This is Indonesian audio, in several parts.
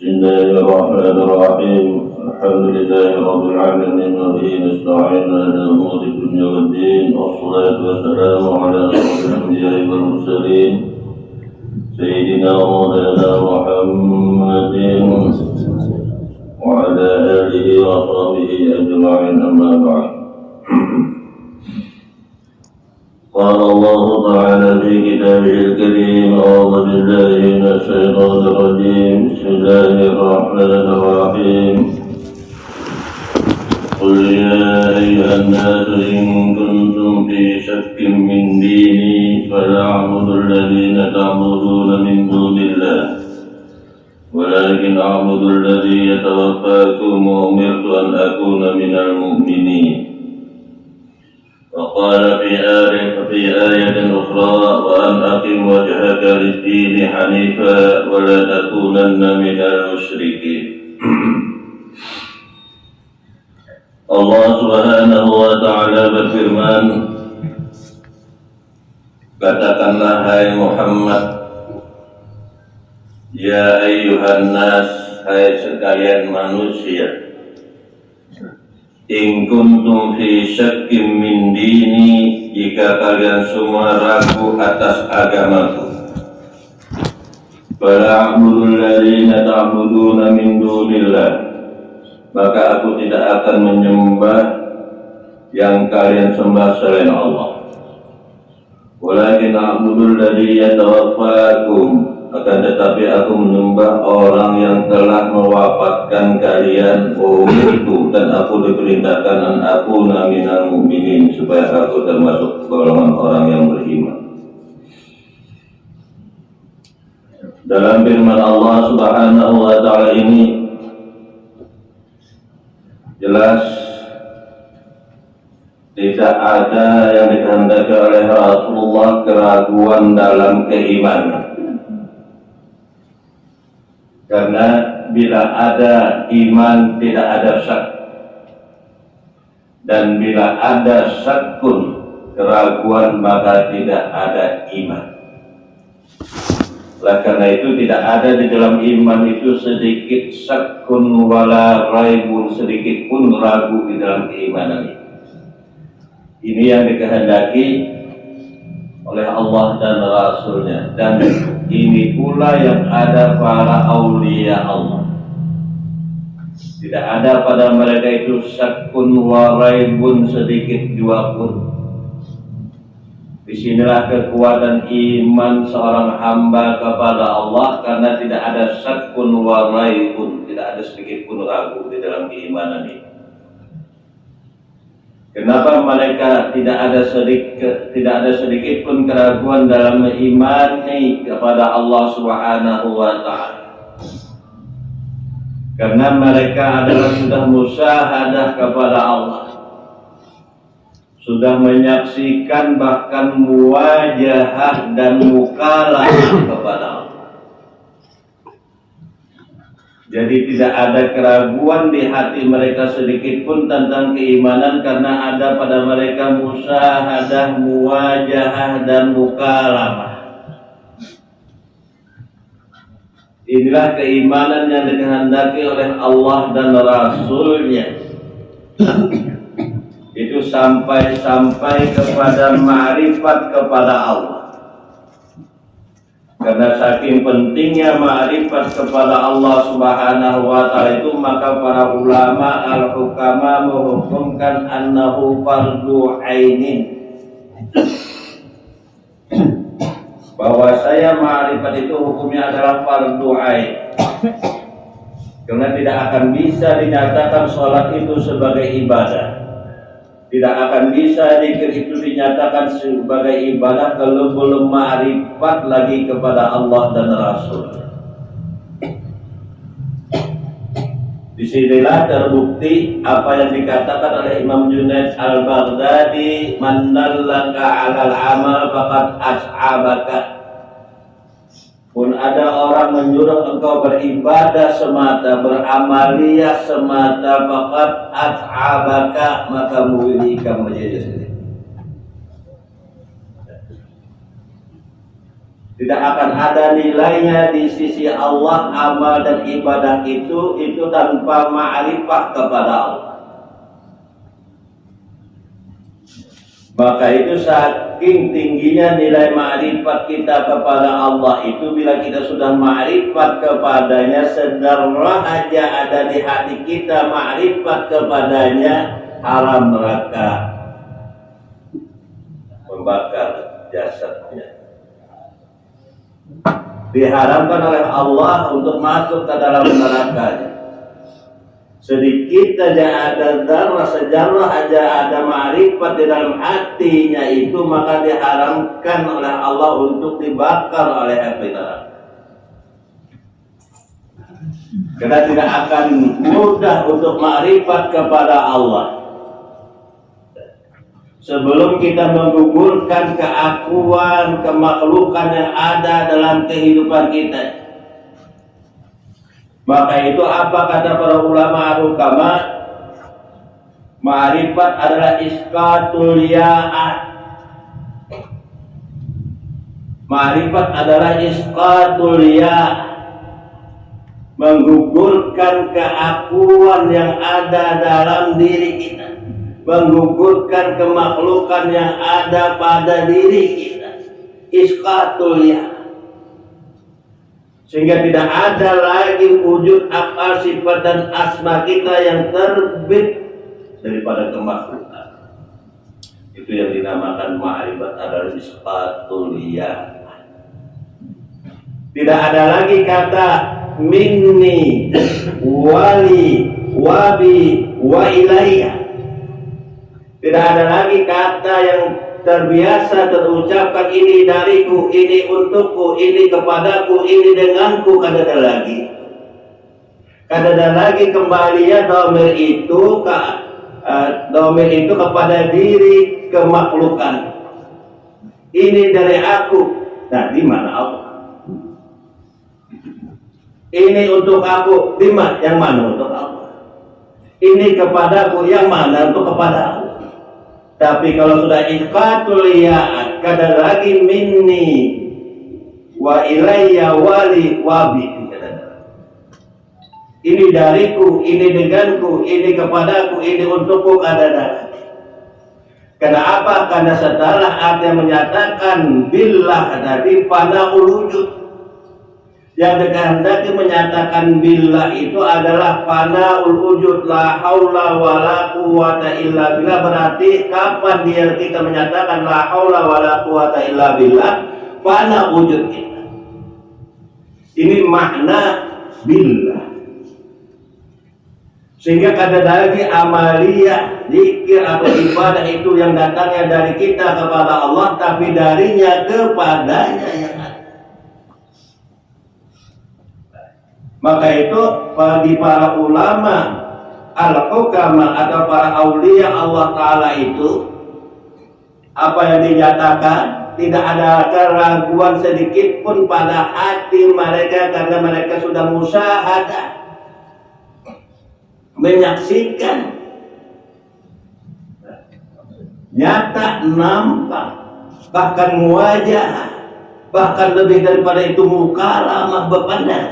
بسم الله الرحمن الرحيم الحمد لله رب العالمين وبه نستعين على أمور الدنيا والدين والصلاة والسلام على أشرف الأنبياء والمرسلين سيدنا ومولانا محمد وعلى آله وصحبه أجمعين أما بعد. قال الله تعالى في كتابه الكريم أعوذ بالله من الشيطان الرجيم بسم الله الرحمن الرحيم قل يا أيها الناس إن كنتم في شك من ديني فلا أعبد الذين تعبدون من دون الله ولكن أعبد الذي يتوفاكم وأمرت أن أكون من المؤمنين. وقال في آية أخرى وأن أقم وجهك للدين حنيفا ولا تكونن من المشركين. Allah Subhanahu wa Ta'ala berfirman, katakanlah hai Muhammad, ya ayyuhan nas, hai sekalian manusia, in kuntum fi syakkim min dini, jika kalian semua ragu atas agamaku, fala a'budul ladzina ta'buduna min dunillah, maka aku tidak akan menyembah yang kalian sembah selain Allah. Walakin a'budul ladzi yatawaffakum, akan tetapi aku menyembah orang yang telah mewafatkan kalian. Itu dan aku diperintahkan an aku minal mu'minin, supaya aku termasuk golongan orang yang beriman. Dalam firman Allah Subhanahu wa Ta'ala ini jelas tidak ada yang dikehendaki oleh Rasulullah keraguan dalam keimanan. Karena bila ada iman tidak ada syak, dan bila ada syakun, keraguan, maka tidak ada iman. Oleh karena itu tidak ada di dalam iman itu sedikit syakun wala raibun, sedikit pun ragu di dalam keimanan itu. Ini yang dikehendaki oleh Allah dan Rasulnya, dan ini pula yang ada para aulia Allah. Tidak ada pada mereka itu syakun wa raibun, sedikit jua pun. Disinilah kekuatan iman seorang hamba kepada Allah, karena tidak ada syakun wa raibun, tidak ada sedikit pun ragu di dalam keimanan ini. Kenapa mereka tidak ada sedikit pun keraguan dalam mengimani kepada Allah Subhanahu wa Ta'ala? Karena mereka adalah sudah musyahadah kepada Allah, sudah menyaksikan bahkan muwajahah dan mukalah kepada Allah. Jadi tidak ada keraguan di hati mereka sedikit pun tentang keimanan, karena ada pada mereka musyahadah, muwajahah dan mukalamah. Inilah keimanan yang dikehendaki oleh Allah dan Rasulnya. Itu sampai kepada ma'rifat kepada Allah. Karena saking pentingnya ma'rifat kepada Allah Subhanahu wa Ta'ala itu, maka para ulama al-hukama menghukumkan annahu fardu ainin, bahwa saya ma'rifat itu hukumnya adalah fardu ain. Karena tidak akan bisa dinyatakan sholat itu sebagai ibadah, tidak akan bisa zikir itu dinyatakan sebagai ibadah kalau belum ma'rifat lagi kepada Allah dan Rasul. Disinilah terbukti apa yang dikatakan oleh Imam Junaid al-Baghdadi, man dallaka 'alal amal faqad as'abaka. Pun ada orang menyuruh engkau beribadah semata, beramaliyah semata, faqad as'abaka, maka muwili kamu menjadi sendiri. Tidak akan ada nilainya di sisi Allah amal dan ibadah itu tanpa ma'rifah kepada Allah. Maka itu saking tingginya nilai ma'rifat kita kepada Allah itu, bila kita sudah ma'rifat kepadanya, sederhana aja ada di hati kita ma'rifat kepadanya, haram neraka membakar jasadnya. Diharamkan oleh Allah untuk masuk ke dalam nerakanya. Sedikit saja ada darah, sejarah aja ada ma'rifat di dalam hatinya itu, maka diharamkan oleh Allah untuk dibakar oleh api neraka. Karena tidak akan mudah untuk ma'rifat kepada Allah sebelum kita menggugurkan keakuan, kemakhlukan yang ada dalam kehidupan kita. Maka itu apa kata para ulama agama? Ma'rifat adalah iskatul ya'at. Ma'rifat adalah iskatul ya'at, menggugurkan keakuan yang ada dalam diri kita, menggugurkan kemakhlukan yang ada pada diri kita. Iskatul ya'at, sehingga tidak ada lagi wujud akal, sifat dan asma kita yang terbit daripada kemakhlukan. Itu yang dinamakan ma'rifat adalah isqatul ya. Tidak ada lagi kata minni, wali, wabi, wa ilayya. Tidak ada lagi kata yang terbiasa terucapkan, ini dariku, ini untukku, ini kepadaku, ini denganku. Kada ada lagi. Kada ada lagi kembalian domir itu kepada diri kemakhlukan. Ini dari aku. Nah, di mana Allah? Ini untuk aku, di mana? Yang mana untuk Allah? Ini kepadaku, yang mana untuk kepada Allah? Tapi kalau sudah ikhfatul ya'at, kada lagi minni wa ilayya wali wabi. Ini dariku, ini denganku, ini kepadaku, ini untukku, kada lagi. Kenapa? Karena setelah ada menyatakan billah tadi fanaul wujud, yang dikehendaki menyatakan billah itu adalah fanaul wujud, la haula wala quwata illa billah. Berarti kapan dia kita menyatakan la haula wala quwata illa billah, fana wujud kita. Ini makna billah. Sehingga kada lagi amaliyah, zikir atau ibadah itu yang datangnya dari kita kepada Allah, tapi darinya kepadanya yang ada. Maka itu bagi para ulama al-hukama atau para aulia Allah Ta'ala itu, apa yang dinyatakan, tidak ada keraguan sedikit pun pada hati mereka, karena mereka sudah musyahadah, menyaksikan, nyata, nampak, bahkan muwajah, bahkan lebih daripada itu mukalamah, berpandang.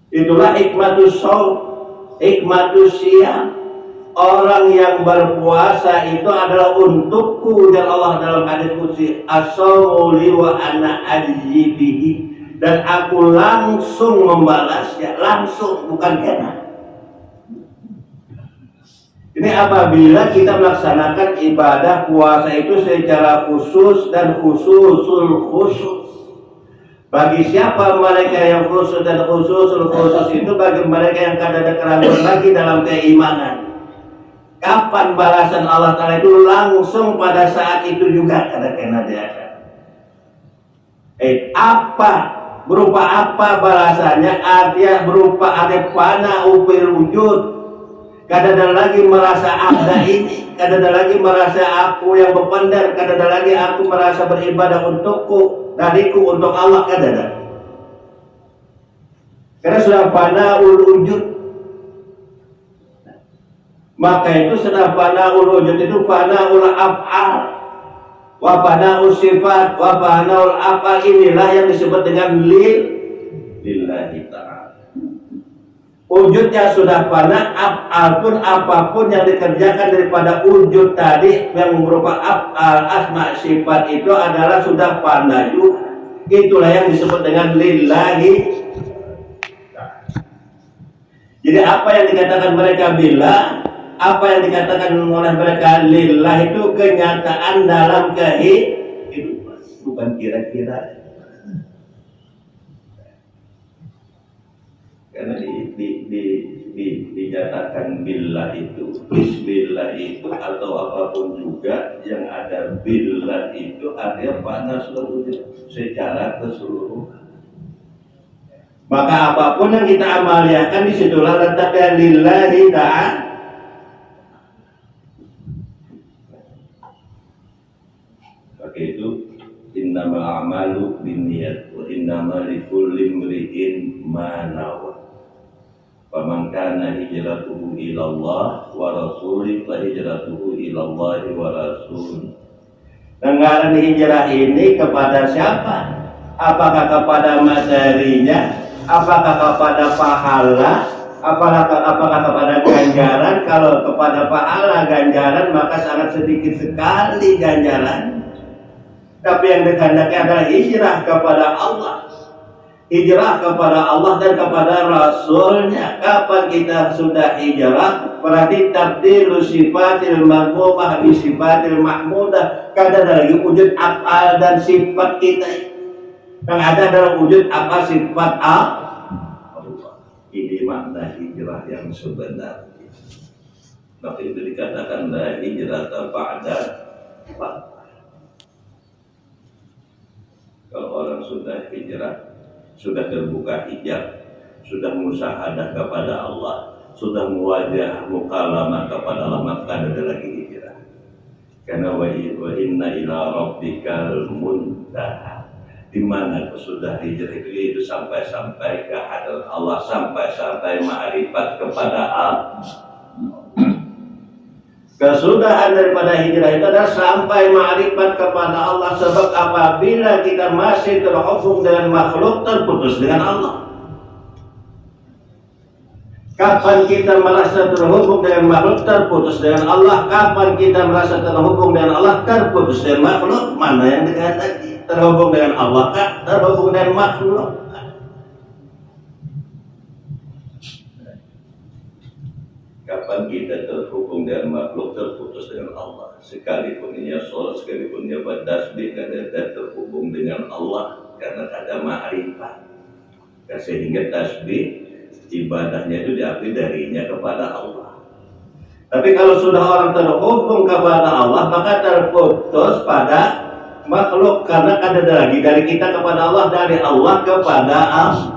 Itulah hikmatus shaum, hikmatus siyam. Orang yang berpuasa itu adalah untukku, dan Allah dalam hadis qudsi, as-shaumu li wa ana ajzi bihi, dan aku langsung membalasnya, langsung, bukan kena. Ini apabila kita melaksanakan ibadah puasa itu secara khusus dan khususul khusus. Bagi siapa mereka yang khusus dan khususul khusus itu, bagi mereka yang kada ada keraguan lagi dalam keimanan. Kapan balasan Allah Ta'ala itu? Langsung pada saat itu juga, kada kena dia. Apa? Berupa apa balasannya? Artinya berupa ada fana upil wujud. Kada ada lagi merasa ada ini, kada ada lagi merasa aku yang berpendar, kada ada lagi aku merasa beribadah untukku, dariku, untuk Allah, kada ada. Karena sudah fanaul wujud. Maka itu sudah fanaul wujud itu fanaul af'al. wa fana'us sifat, wa fana'ul afal, inilah yang disebut dengan lillahi ta'ala. Wujudnya sudah fana, af'al pun apapun yang dikerjakan daripada wujud tadi yang berupa af'al, asma, sifat itu adalah sudah fana juga. Itulah yang disebut dengan lillahi. Jadi apa yang dikatakan mereka billah, apa yang dikatakan oleh mereka lillah itu kenyataan dalam kehidupan, bukan kira-kira. Karena dinyatakan billah itu, bismillah itu atau apapun juga yang ada billah itu artinya makna seluruhnya secara keseluruhan. Maka apapun yang kita amaliakan disitulah letaknya lillahi ta'ala. Maka itu innamal a'malu binniyat wa innamal likulli imri'in ma nawa. Faman kana hijratuhu ila Allah wa rasulih fa hijratuhu ila Allah wa rasul. Anggaran hijrah ini kepada siapa? Apakah kepada materinya? Apakah kepada pahala? Apakah kepada ganjaran? Kalau kepada pahala ganjaran maka sangat sedikit sekali ganjaran. Tapi yang dikehendaki adalah hijrah kepada Allah. Hijrah kepada Allah dan kepada Rasulnya. Kapan kita sudah hijrah, berarti tabdilu sifatil mahmumah bi sifatil mahmudah. Kadang ada lagi wujud af'al dan sifat kita. Yang ada adalah wujud af'al sifat Allah. Ini makna hijrah yang sebenarnya. Maka itu dikatakan la hijrah ba'da fath. Kalau orang sudah hijrah, sudah terbuka hijab, sudah musyahadah kepada Allah, sudah muwajah mukalamah kepada Allah, maka ada lagi hijrah. Karena wa inna ila rabbikal muntaha, di mana sudah hijrah itu sampai ke hadirat Allah, sampai ma'rifat kepada Allah. Kesudahan daripada hijrah itu adalah sampai ma'rifat kepada Allah. Sebab apabila kita masih terhubung dengan makhluk, terputus dengan Allah. Kapan kita merasa terhubung dengan makhluk, terputus dengan Allah. Kapan kita merasa terhubung dengan Allah, terputus dengan makhluk. Mana yang dikatakan terhubung dengan Allah kah? Terhubung dengan makhluk. Kapan kita terhubung dengan makhluk, terputus dengan Allah. Sekalipun ia sholat, sekalipun ia bertasbih, karena dia terhubung dengan Allah karena ada ma'rifat. Sehingga tasbih ibadahnya itu diambil darinya kepada Allah. Tapi kalau sudah orang terhubung kepada Allah, maka terputus pada makhluk, karena ada lagi dari kita kepada Allah, dari Allah kepada Allah.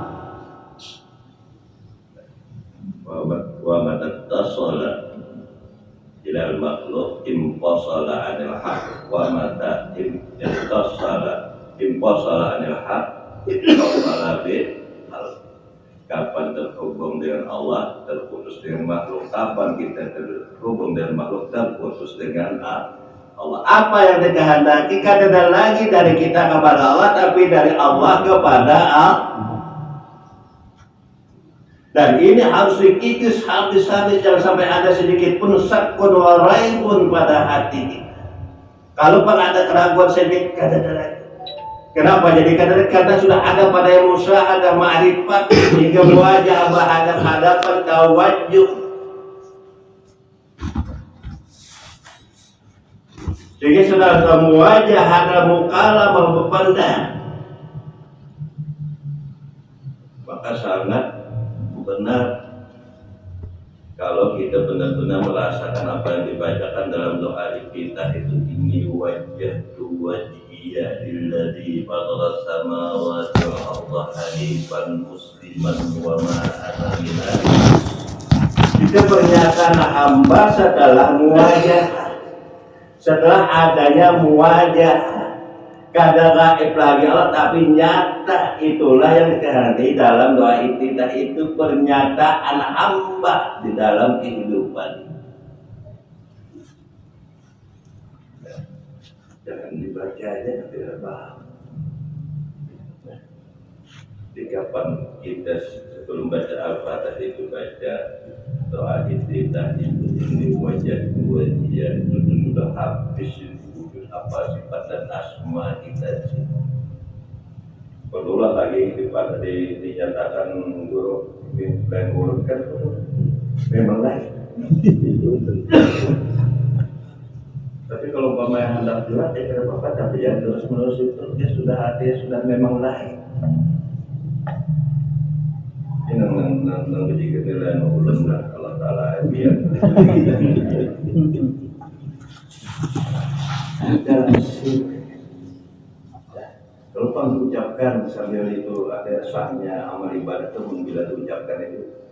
Wa matattasala ilal makhluk imposala anil haq, wa mata imtasala imposala anil haq imposala bil. Kapan terhubung dengan Allah, terputus dengan makhluk. Kapan kita terhubung dengan makhluk, terputus dengan Allah. Apa yang dikehendaki kadang lagi dari kita kepada Allah, tapi dari Allah kepada Allah. Dan ini harus dikikis habis-habis, jangan sampai ada sedikit pun syakun wa raibun pada hati kita. Kalau pernah ada keraguan sedikit, kadang lagi. Kenapa? Jadi karena sudah ada pada yang musyahadah ma'rifat, hingga wajah berhadapan tawajjuh. Sehingga sudah wajah ada mukalamah berpandang. Maka sangat benar kalau kita benar-benar merasakan apa yang dibacakan dalam doa kita itu, ini wajjahtu wajhiya lilladzi fatara samawati wal arda hanifan musliman wa ma ana minal musyrikin. Itu pernyataan hamba setelah muwajah, setelah adanya muwajah. Kadang gaib lagi Allah, tapi nyata. Itulah yang dikehendaki dalam doa iftitah itu, pernyataan hamba di dalam kehidupan. Jangan dibaca aja tidak paham. Di kapan kita sebelum baca Al-Fatihah itu baca doa iftitah itu ini wajah dua dia itu sudah habis wujud apa sifat dan asma kita sih. Berulang lagi dinyatakan guru dan guru kan memang lain. Tapi kalau pemain hendak jelas tidak apa-apa, tapi yang terus menerus itu dia sudah hati sudah memang lain. Ini nang begitu nilai ulun lah Allah Taala biar. Kalau pun diucapkan sambil itu ada sahnya amal ibadah itu bila diucapkan itu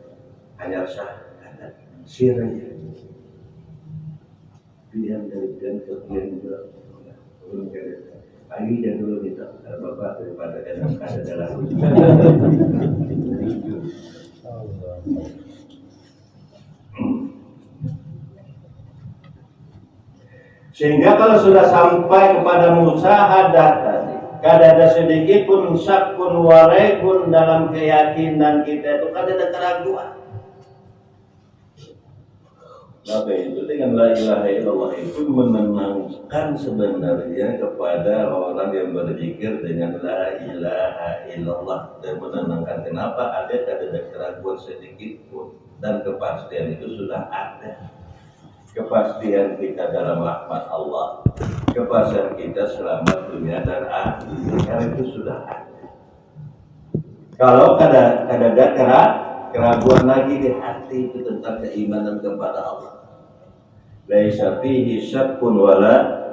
hanya sah kata sirnya. Pilihan dari pilihan ke pilihan juga belum kira. Lagi jangan dulu minta bapak daripada kadang ada dalam. Sehingga kalau sudah sampai kepada musyahadah tadi, kada ada sedikit pun syakun waraibun dalam keyakinan kita itu kada ada keraguan. Maka itu dengan la ilaha illallah itu menenangkan sebenarnya kepada orang yang berzikir dengan la ilaha illallah dan menenangkan kenapa ada keraguan sedikit pun dan kepastian itu sudah ada. Kepastian kita dalam rahmat Allah, kepastian kita selamat dunia dan akhirat itu sudah ada. Kalau ada keraguan lagi di hati itu tentang keimanan kepada Allah. Laisa fihi syakkun wala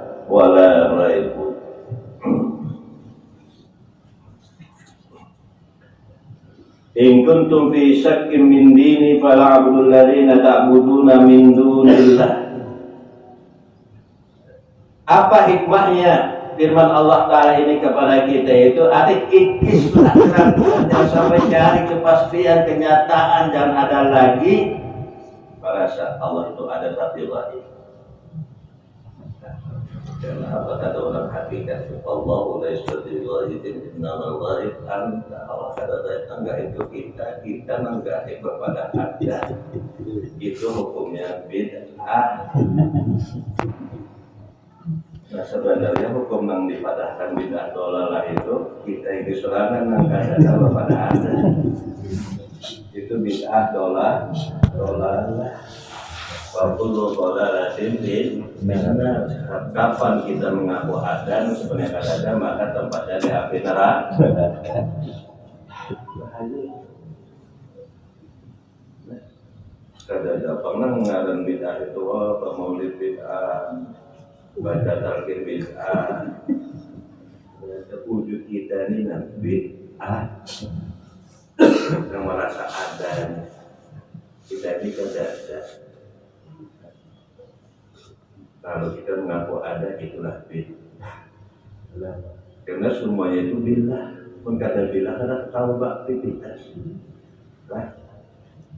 raibun. In kuntum fi syakkin min dini fala'budul ladzina ta'buduna min dunillah. Apa hikmahnya firman Allah Ta'ala ini kepada kita itu adik ikislah keraguan yang sampai cari kepastian kenyataan dan ada lagi pada saat Allah itu ada tapi lain. Karena apa kata orang hakikat Allahu la yastadillahu innamal ghaib anta Allah kata enggak itu kita enggak kepada ada itu hukumnya bid'ah. Nah sebenarnya hukum yang dipadahkan bid'ah dolalah itu kita itu serangan yang kada kepada ada itu bid'ah dolalah. Wabulu dolalatin benar. Kapan kita mengaku ada sebenarnya ada maka tempatnya di api neraka. Kada ada pernah ngaran bid'ah itu maulid bid'ah, baca talqin bid'ah. Wujud kita ini bid'ah yang merasa ada kita ini kada ada. Kalau kita mengaku ada itulah bid'ah. Karena semuanya itu billah. Pun kada billah kada tahu aktivitas.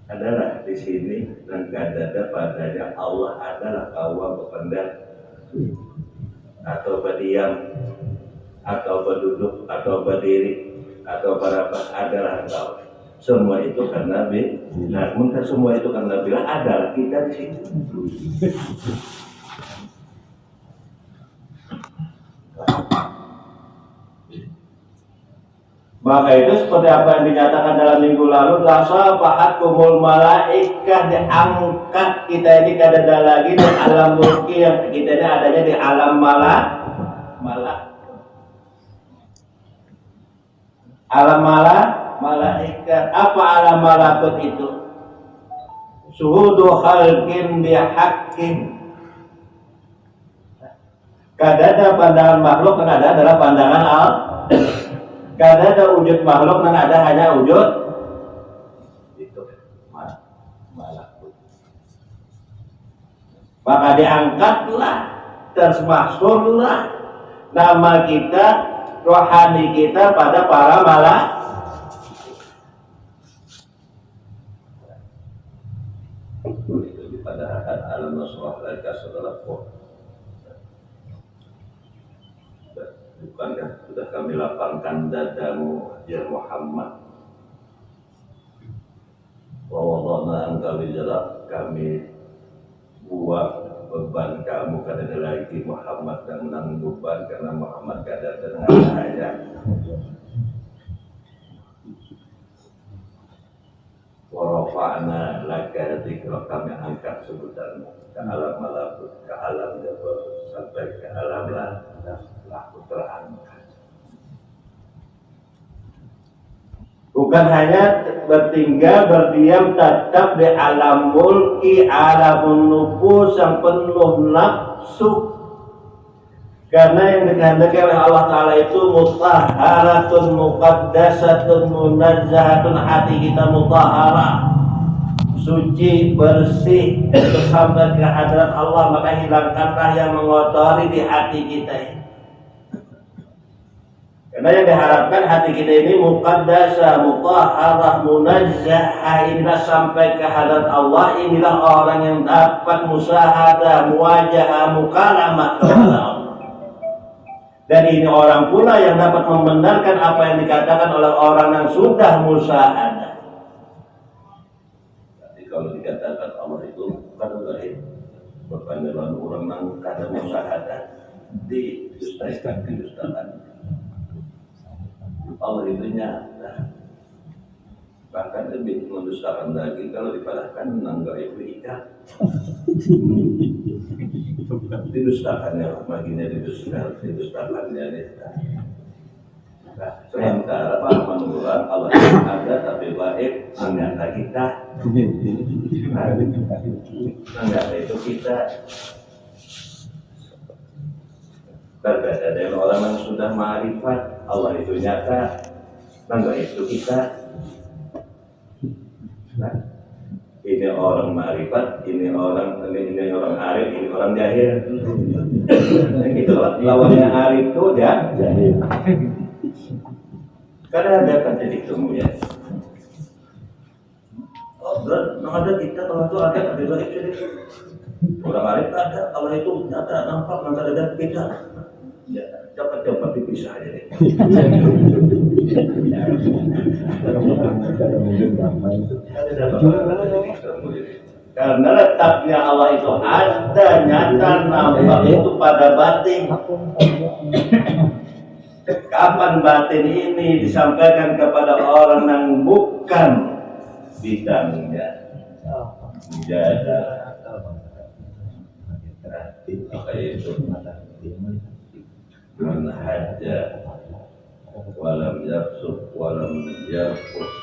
Adalah di sini dan kada ada padanya Allah adalah kawan berpendek atau berdiam atau berduduk atau berdiri atau berapa adalah engkau. Semua itu karena nah, mungkin semua itu karena bila adalah kita di situ. Maka itu seperti apa yang dinyatakan dalam minggu lalu, lasafahat kumul malaikah diangkat kita ini kada ada lagi di alam mulki yang kita ini adanya di alam alam malaikat. Apa alam malakut itu? Suhudu khalqin bihaqqin. Kada ada pandangan makhluk yang ada adalah pandangan Allah. Kada ada wujud makhluk yang ada hanya wujud itu malakut. Maka diangkatlah termasuklah nama kita, rohani kita pada para malaikat. Itu pada alam nasrah mereka setelah Bukankah sudah kami lapangkan dadamu ya Muhammad? Wa wada'na anka wizrak, kami buat beban kamu kada lagi Muhammad dan menanggung beban karena Muhammad kada dengan ayat. Wa rafa'na laka dzikra, kami angkat sebutanmu ke alam malakut, ke alam jabarut, sampai ke alam lahut terangkat. Bukan hanya bertinggal, berdiam, tetap di alam mulki, alam nufus yang penuh nafsu. Karena yang dikehendaki oleh Allah Ta'ala itu mutahharatun, muqaddasatun, munazzahatun, hati kita mutahharah, suci, bersih, untuk sampai ke hadirat Allah. Maka hilangkanlah yang mengotori di hati kita ini. Karena yang diharapkan hati kita ini muqaddasah, mutahharah, munazzahah. Inilah sampai ke hadirat Allah. Inilah orang yang dapat musyahadah, muwajahah, mukalamah kepada Allah. Dan ini orang pula yang dapat membenarkan apa yang dikatakan oleh orang yang sudah musyahadah. Jadi kalau dikatakan Allah itu bukan gaib, berpandangan orang yang kada musyahadah, didustakan. Allah itu nyata. Bahkan lebih mendustakan lagi kalau dipadahkan menanggap itu ikat. Didustakannya baginya didustakannya nista. Nah, sementara para manusia Allah ada tapi baik ternyata kita. Ternyata itu kita. Berbeda dengan orang yang sudah ma'rifat, Allah itu nyata, ternyata itu kita. Nah, ini orang ma'rifat, ini orang arif, ini orang jahil. Nah, gitu lah. Lawannya arif itu dia jahil. Karena ada kan titik temunya. Oh, ada kita kalau itu ada baik sedikit. Orang arif ada, kalau itu nyata nampak nanti ada beda. Ya, cepat-cepat dipisah aja deh. Karena letaknya Allah itu ada, nyata, nampak itu pada batin. Kapan batin ini disampaikan kepada orang yang bukan bidangnya? Menjadi maka itu man hajja walam yafsuq walam yarfus.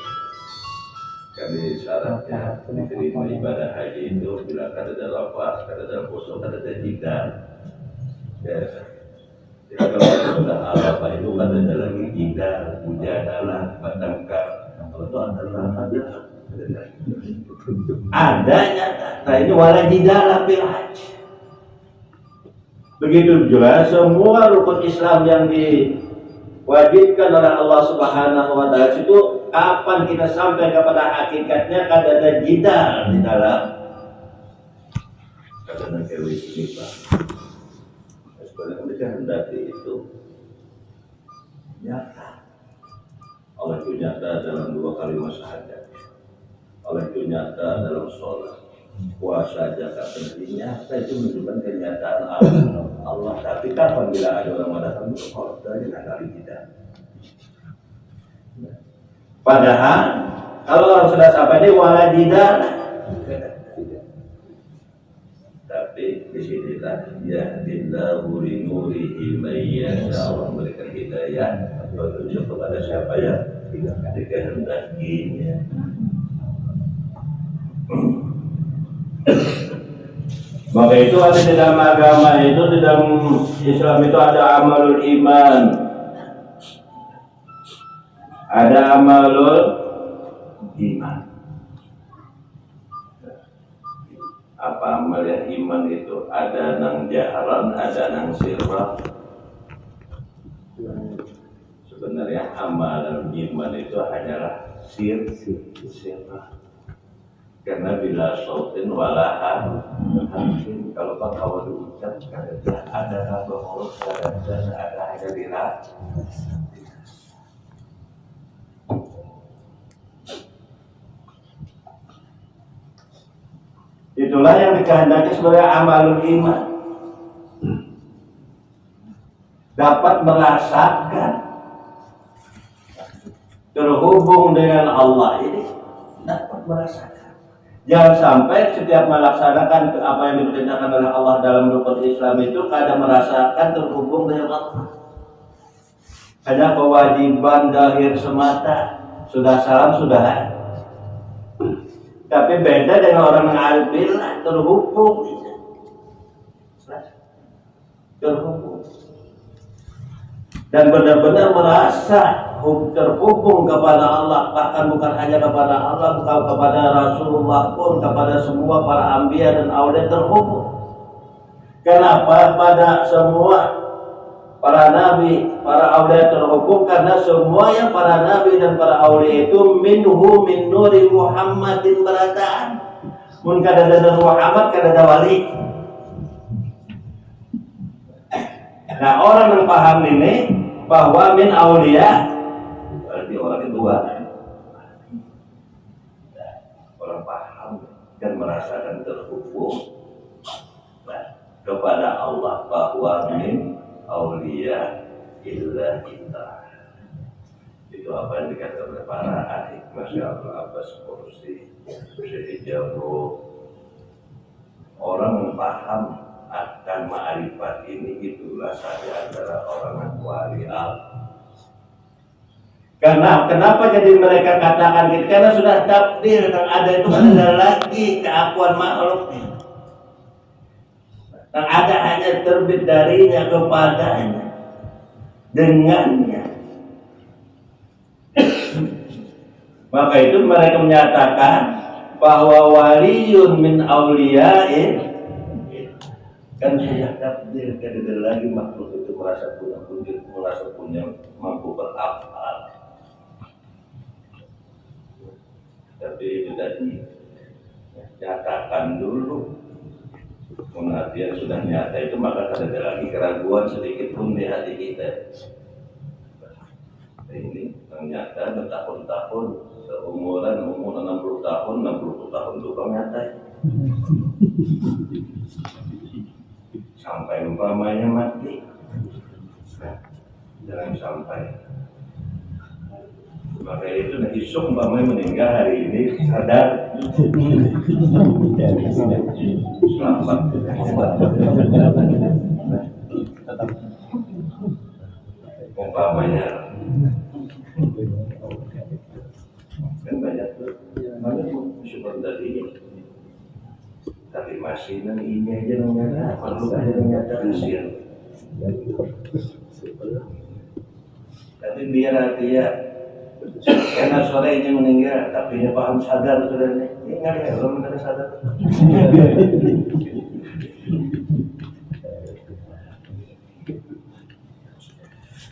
Kami syaratnya diterima ibadah haji itu bila kada ada lafaz, kada ada fusuk, kada ada jidal. Ya. Jadi kalau sudah apa itu kada ada lagi jidal, mujadalah, bertengkar. Kalau itu adalah ada nyata. Nah ini wala jidal fil haji. Begitu juga semua rukun Islam yang diwajibkan oleh Allah Subhanahu wa Ta'ala itu kapan kita sampai kepada hakikatnya kada ada jidal di dalam kadang kewi ini Pak. Sebenarnya mereka hendaki itu nyata. Allah itu nyata dalam dua kalimat syahadat. Allah itu nyata dalam sholat. Puasa zakat pentingnya itu menunjukkan kenyataan Allah. Tapi kapan bila ada orang mengatakan kalau dari negara kita, padahal kalau orang sudah sampai di walajidah, tapi di sini lah ya dillahu li nurihi may yasha, Allah memberikan hidayah petunjuk kepada siapa yang dikehendakinya. Maka itu ada di dalam agama itu, di dalam Islam itu ada amalul iman, ada amalul iman. Apa amal yang iman itu? Ada nang jaharan, ada nang sirrah. Sebenarnya amalan iman itu hanyalah sirrah. Karena bila sautin walahan mungkin kalau Pak awal diucap kadang ada bahwa kadang ada hanya dira. Itulah yang dikehendaki sebagai amalul iman. Dapat merasakan terhubung dengan Allah ini, dapat merasakan. Jangan sampai setiap melaksanakan apa yang diperintahkan oleh Allah dalam rukun Islam itu kadang merasakan terhubung dengan Allah. Hanya kewajiban zahir semata, sudah salam sudah. Tapi beda dengan orang yang arif billah, terhubung. Terhubung. Dan benar-benar merasa terhubung kepada Allah, bahkan bukan hanya kepada Allah, bukan kepada Rasulullah pun, kepada semua para anbiya dan aulia terhubung. Kenapa pada semua para nabi, para aulia terhubung? Karena semuanya para nabi dan para aulia itu minhu min nuri Muhammadin barataan. Mun kada ada Muhammad kada ada wali. Nah, orang yang paham ini bahwa min aulia berarti orang kedua, orang paham dan merasakan terhubung kepada Allah, bahwa min aulia illa kita. Itu apa yang dikatakan oleh para ahli Masya Allah Abbas Kursi Syekh. Orang yang paham akan ma'rifat ini, itulah saya adalah orang yang wali Allah. Karena kenapa jadi mereka katakan gitu? Karena sudah takdir yang ada itu ada lagi keakuan makhluk. Yang ada hanya terbit darinya kepadanya, dengannya. Maka itu mereka menyatakan bahwa waliyun min awliya'in, kan sudah takdir, tidak ada lagi makhluk itu merasa punya mampu berakal. Tapi itu tadi nyatakan dulu. Pengertian sudah nyata itu, maka tidak ada lagi keraguan sedikit pun di hati kita. Ini ternyata bertahun-tahun, seumuran umur 60 tahun, 60 tahun itu nyata. Sampai umpamanya mati, jangan sampai. Maka itu nanti umpamanya meninggal hari ini sadar, selamat. Umpamanya kan banyak tuh, syukur tadi. Tapi masih nang ini aja nang perlu aja nyata hasil. Tapi biar hati ya, karena sorenya meninggal, tapi dia paham sadar sudah nih. Ingat ya, belum ada sadar.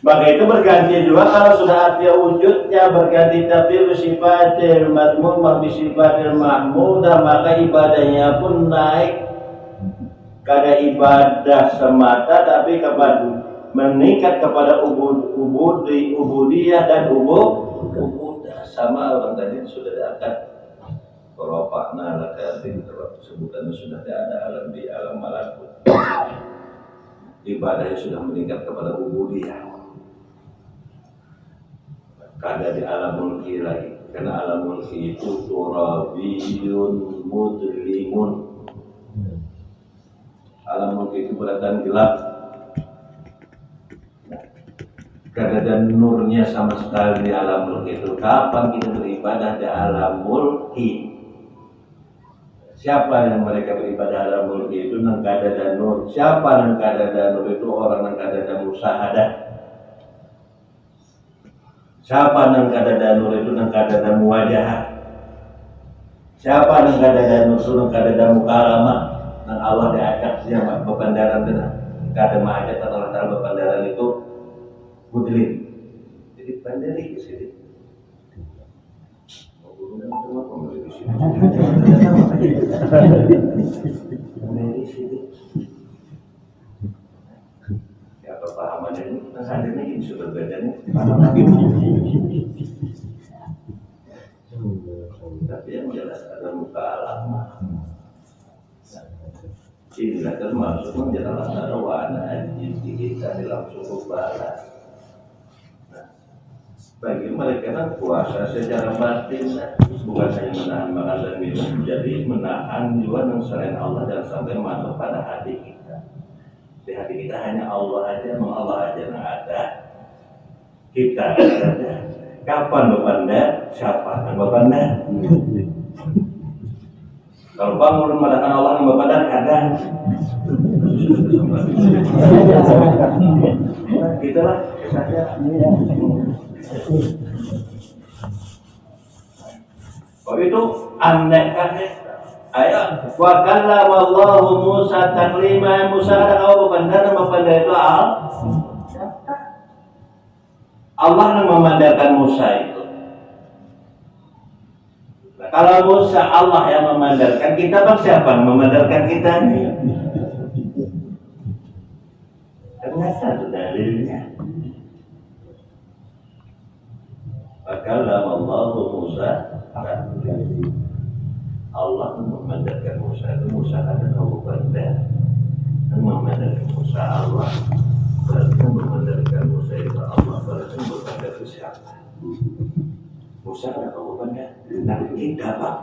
Maka itu berganti juga kalau sudah arti wujudnya berganti, tapi sifatil madmumah bisifatil mahmudah, maka ibadahnya pun naik kada ibadah semata, tapi kepada meningkat kepada ubudiyah dan ubudah. Sama orang tadi sudah diangkat Korofakna lakatin, sebutannya sudah ada alam di alam malakut. Ibadahnya sudah meningkat kepada ubudiyah. Kada di alam mulki lagi, karena alam mulki itu turabiyun mudlimun. Alam mulki itu beratan gelap, kada ada nurnya sama sekali di alam mulki itu. Kapan kita beribadah di alam mulki? Siapa yang mereka beribadah alam mulki itu nang kada ada nur? Siapa nang kada ada nur itu? Orang nang kada ada musyahadah. Siapa nang kada danur itu nang kada ada muwajahah? Siapa nang kada danur itu nang kada ada mukalamah? Nang Allah diajak siapa bebandaran dan kada mengajak Allah Taala bebandaran itu mudlim. Jadi bandari ke sini. Medis itu. Ya kepahaman ini, hadirnya ini sudah berbeda nih. Tapi yang jelas ada muka alam. Inilah termasuk menjalankan warna inti kita dalam suku barat. Bagi mereka kan puasa secara batin bukan hanya menahan makan dan minum, jadi menahan juga yang selain Allah dan sampai masuk pada hati kita. Di hati kita hanya Allah aja, Allah aja yang ada. Kita saja. Kapan bapanda? Siapa yang bapanda? Kalau bangun mengadakan Allah yang bapanda ada. Kita lah, saja. Oh itu andaikan ayat wa kallama Allahu Musa taklima. Musa ada kau benar itu Allah yang memandarkan Musa itu. Nah, kalau Musa Allah yang memandarkan, kita bang siapa yang memandarkan kita ini? Ternyata itu dalilnya. Kallama Allahu Musa Allah memandarkan Musa itu. Musa ada kau benar memandarkan Musa Allah. Berarti memandarkan Musa itu Allah. Berarti memandarkan siapa? Musa ada kau benar. Nah kita pak.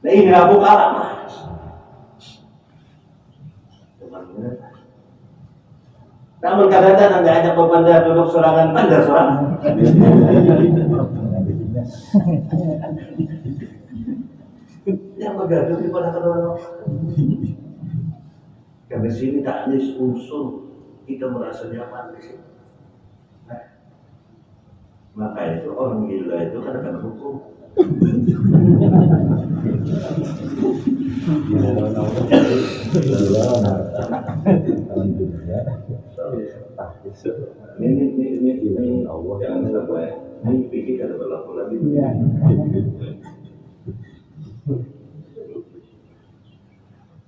Nah ini Abu Kalamah. Teman-teman. Namun kadang-kadang anda ajak pepanda duduk sorangan, pandar sorangan. Yang bergaduh di pada orang. Karena sini taknis unsur kita merasa nyaman di sini. Nah, maka itu orang gila itu kadang-kadang hukum. Ini Allah jangan sampai ini pikir ada berlaku lagi.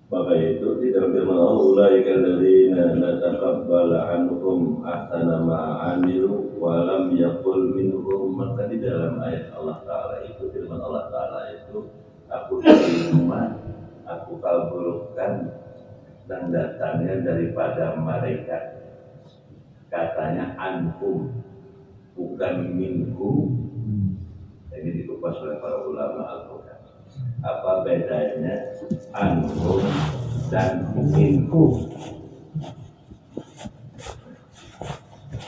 Maka itu tidak firman Allah ulaika alladzina nataqabbala anhum ahsana ma 'amilu wa lam yaqul minhum. Maka di dalam ayat Allah Ta'ala itu firman Allah Ta'ala itu aku terima, aku kabulkan dan datangnya daripada mereka. Katanya anhum bukan minhum. Ini dikupas oleh para ulama Al-Quran. Apa bedanya anhum dan minhum?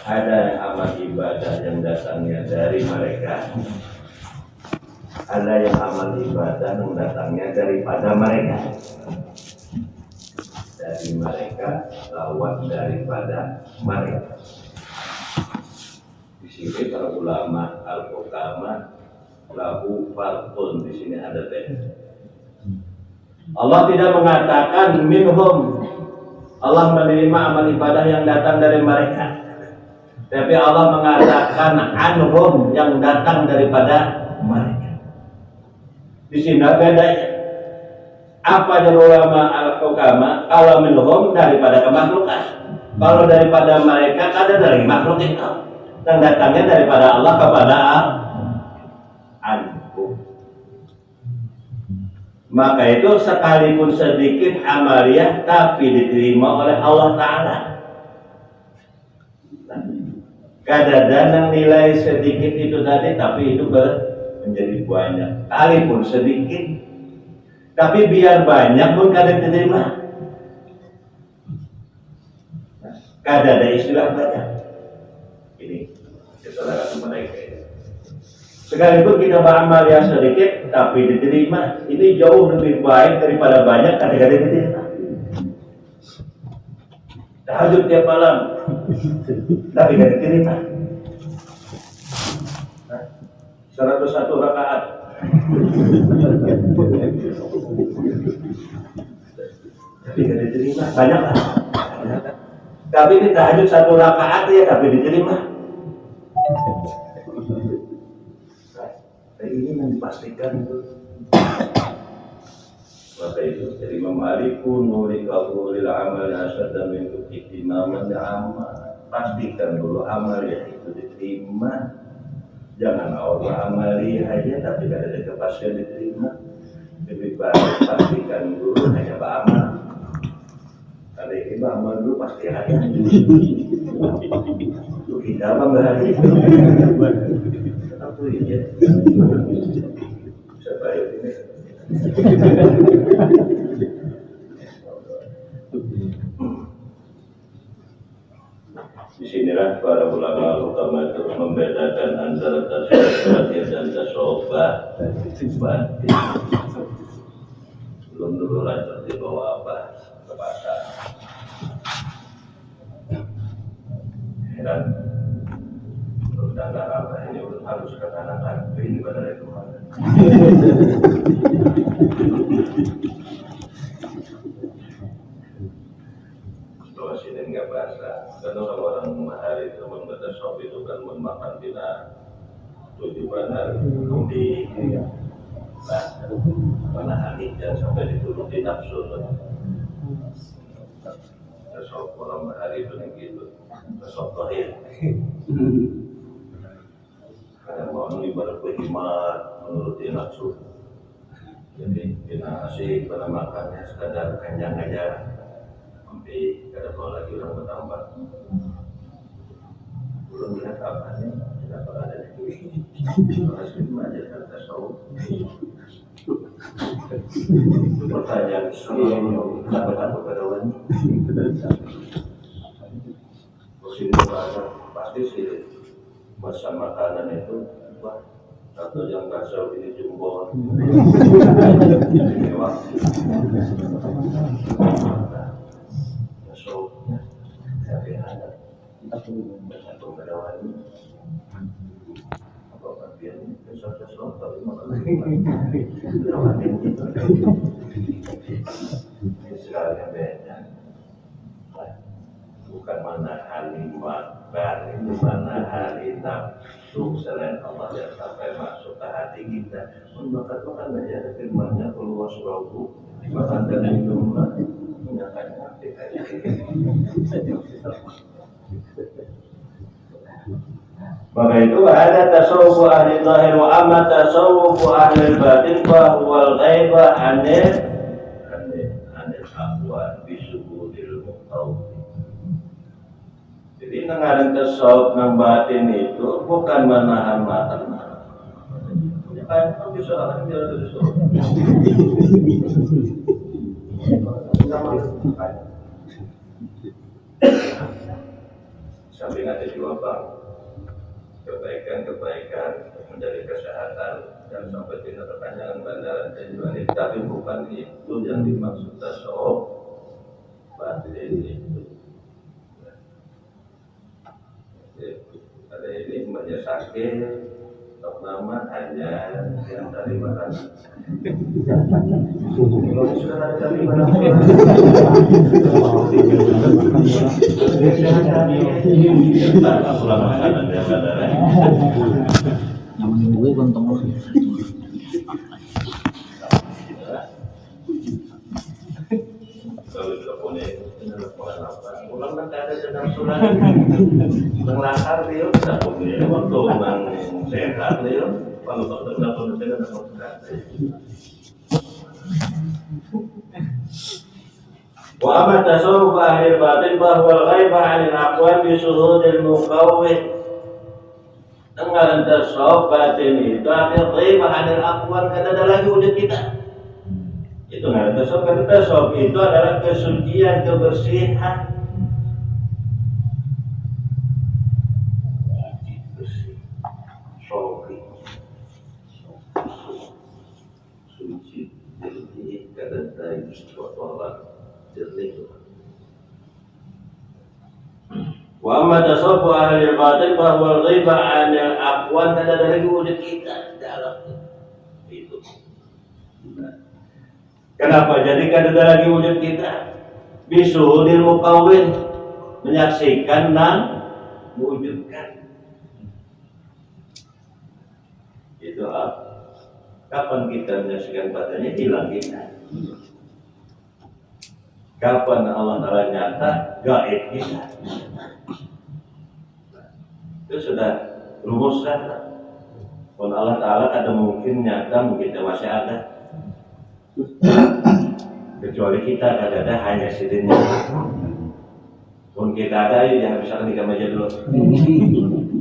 Ada amal ibadah yang datangnya dari mereka, ada yang amal ibadah yang datangnya daripada mereka. Dari mereka lawan daripada mereka. Di sini para ulama al-hukama lahu farqun, di sini ada beda. Allah tidak mengatakan minhum. Allah menerima amal ibadah yang datang dari mereka. Tapi Allah mengatakan anhum yang datang daripada mereka. Di sini bedanya. Apa yang ulama al-hukama? Kalau minhum daripada kemakhlukan. Kalau daripada mereka ada dari makhluk itu. Dan datangnya daripada Allah kepada anhum. Maka itu sekalipun sedikit amaliyah tapi diterima oleh Allah Ta'ala. Kadang-kadang nilai sedikit itu tadi tapi itu menjadi banyak. Sekalipun sedikit tapi biar banyak pun kadang diterima. Kadang ada istilah banyak. Ini kesalahan mereka ini. Sekalipun kita beramal yang sedikit tapi diterima, ini jauh lebih baik daripada banyak kadang-kadang diterima. Tahajud tiap malam tapi tidak diterima. 101 rakaat tapi tidak diterima, banyak lah. Tapi ini tahajud 1 rakaat ya tapi diterima. Ini yang dipastikan itu Maka itu dari Imam Ali kunu li qabulil amal asyadda min ihtimaman amal. Pastikan dulu amal yang itu diterima. Jangan Allah amali aja tapi tidak ada kepastian diterima. Lebih baik pastikan dulu hanya beramal. Kalau ini beramal dulu pasti ada. Itu kita membahari. Apa ini? Bisa bayar ini. Di sinilah para ulama utama itu membedakan antara tasawuf zahir dan tasawuf batin. Belum dulu lanjut di bawah apa ke pasar. Dan udah nggak apa ini udah harus ke kanan ini pada itu mana? Bahwa sini nggak bahasa. Karena orang-orang mahari itu membatasawuf itu kan memakan bina tujuan di menahan hijab sampai dituruti nafsu. Tasawuf orang mahari itu yang gitu. Tasawuf lahir. Karena mau ibarat berkhidmat menuruti nafsu. Jadi bina asik pada makannya sekadar kenyang aja. Sampai kada mau lagi orang bertambah. Belum lihat apa nih, tidak pernah ada lagi. Harus mengajarkan tasawuf. Pertanyaan selalu kenapa kepada wanita? Posisi bahasa pasti sih masa makanan itu atau yang tasawuf ini jumbo. Mewah. Tasawufnya tapi ada dengan pembedaan apa bagian tasawuf tapi malah sekali beda bukan mana hari makbar itu mana hari nafsu selain Allah yang sampai masuk ke hati kita membakat makan aja firmannya keluar surabu dimakan dan minum menyatakan hati maka itu ada tasawuf ahli zahir wa amma tasawuf ahli batin fa huwal ghaibah anil aqwal bisubudil muqtawwi. Jadi nengaran tasawuf nang batin itu bukan menahan mata. Ya kan bisa orang biar tasawuf. Sampai ada di wabah kebaikan menjadi kesehatan dan sampai tidak terpanjangan bandaran tujuan itu tapi bukan itu yang dimaksud tasawuf batin itu. Ada ini semuanya sakit nama hanya yang dari mana sudah ada dari mana Nyaman gue kontong kalau tidak boleh ulang nanti ada sedang surat melangkar dia tidak boleh waktu memang sehat dia kalau tidak boleh tidak boleh. Wa amma tasawuf ahli batin bahwa al-ghaibah 'anil aqwal bi syuhudil muqawwih. Dengan tasawuf batin itu artinya ghaibah 'anil aqwal kada ada lagi wujud kita. Itu nggak ada tasawuf, karena tasawuf itu adalah kesucian, kebersihan. Bersih, sofi, suci, jernih, kada ada kotoran, jernih. Wa amma tasawuf ahli batin bahwa al-ghaibah 'anil aqwal kada ada lagi wujud kita dalam itu. Kenapa? Jadi kada ada lagi wujud kita. Bisuhudil muqawwin, menyaksikan dan mewujudkan. Itu Kapan kita menyaksikan padanya, hilang kita. Kapan Allah Ta'ala nyata, gaib kita. Itu sudah rumuskan. Pun Allah Ta'ala ada mungkin nyata, mungkin masih ada. Kecuali kita ada hanya sidinnya. Pun kita ada, jangan misalkan di meja dulu.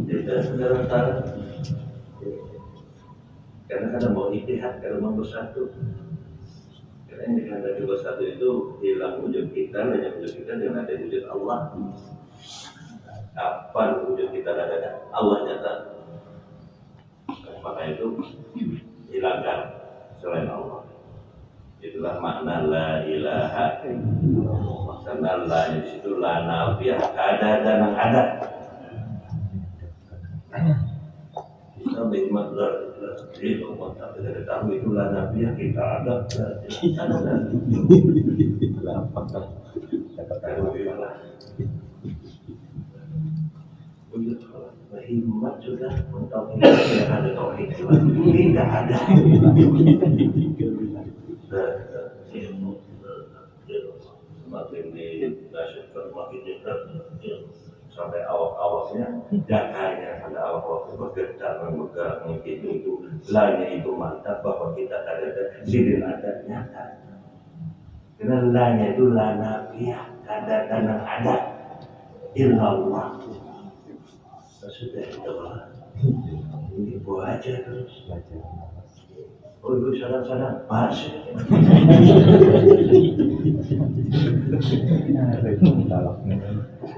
Kita saudara-saudara. Karena kadang mau ijtihad, kadang mau bersatu. Karena yang dikatakan bersatu itu hilang wujud kita, hanya wujud kita dengan ada wujud Allah. Kapan wujud kita ada Allah nyata? Maka itu hilangkan selain Allah. Itulah makna la ilaha illallah. Karena la di situ la nafiyah, ada dan ada. Kita berhikmat la illallah, tapi tidak tahu itu la nafiyah, kita ada. Berhikmat sudah untuk tidak ada tauhid, tidak ada. Semakin dinasyidkan, semakin dekat sampai awak-awaknya, jakanya pada awak-awak bergetar, memegang itu lainnya itu mantap bahwa kita ada sidin ada nyata. Karena lainnya itu la nafiyah, ada dan ada illallah. Sudah itu ini buat aja terus. Oh ibu sadar masih.